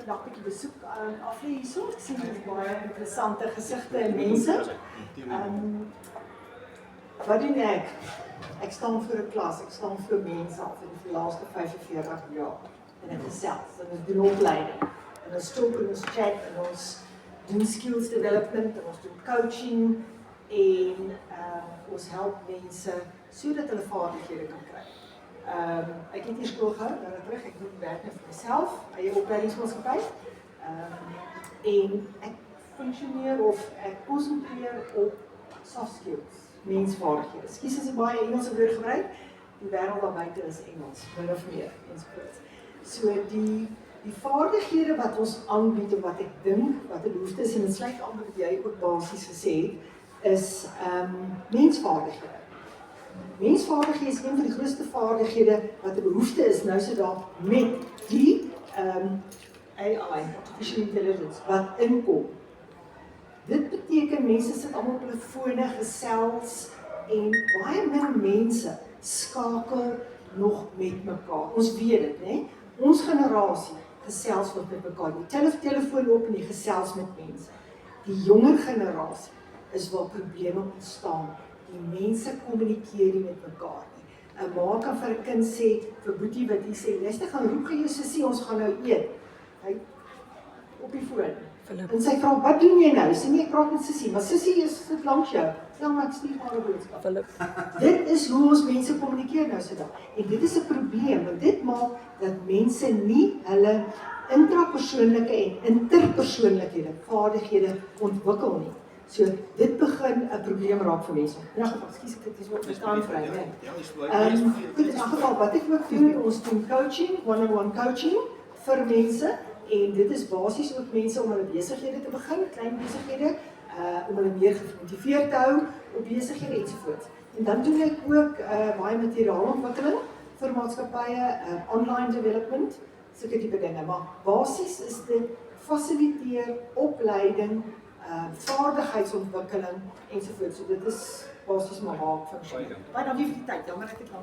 vandag 'n bietjie besoek af lê hierso. Ek sien hier baie interessante gesigte en mense. Wat doen ek? Ek staan voor 'n klas, ek staan voor mense al vir die laaste 45 jaar. En ek gesels, en ons doen opleiding. En ons talk en ons chat en ons doen skills development en ons doen coaching en ons help mense sodat hulle vaardighede kan kry. Ek het hier skool gehou, dan terug, ek doen werk net vir myself, eie opleidingsmaatskappy. En ek funksioneer of ek konsentreer op soft skills, mensvaardighede. Ekskuus as ek baie Engelse woord gebruik, die wêreld daar buite is Engels, min of meer, ensovoorts. So die vaardighede wat ons aanbied en wat ek dink, wat 'n behoefte is, en dit sluit aan wat jy ook basies gesê het, is mensvaardighede. Mensvaardighede is een van die grootste vaardighede wat 'n behoefte is nou so daar met die AI, Artificial Intelligence, wat inkom. Dit beteken mense sit almal op hulle fone, gesels en baie min mense skakel nog met mekaar. Ons weet dit, né? Ons generasie gesels met mekaar. Die telefoon op en die gesels met mense. Die jonger generasie is waar probleme ontstaan. Die mense kommunikeer nie met mekaar nie. 'n Ma kan vir 'n kind sê, vir Boetie wat hy sê, luister, gaan roep gee jou sussie, ons gaan nou eet. Hy op die foon. En sy vra, wat doen jy nou? Sê nie, ek praat met sussie, maar sussie is sit langs jou. Ja, maar ek stuur maar 'n boodskap. Dit is hoe ons mense kommunikeer nou so daar. En dit is 'n probleem, want dit maak dat mense nie hulle intrapersoonlike en interpersoonlikhede, vaardighede ontwikkel nie. So dit begin 'n probleem raak vir mense. In elk geval, ekskuus, dit is wat verstaan vry, né? Goed, in elk geval, wat ek ook doen, ons doen coaching, one-on-one coaching vir mense. En dit is basies ook mense om hulle besighede te begin, klein besighede, om hulle meer gemotiveerd te hou op besighede ensovoorts. En dan doen ek ook baie materiaalontwikkeling vir maatskappye, online development, sulke tipe dinge. Maar basies is dit fasiliteer, opleiding, vaardigheidsontwikkeling ensovoorts. So dit is basies maar waar ek funksioneer. Baie dankie vir die tyd, jammer ek het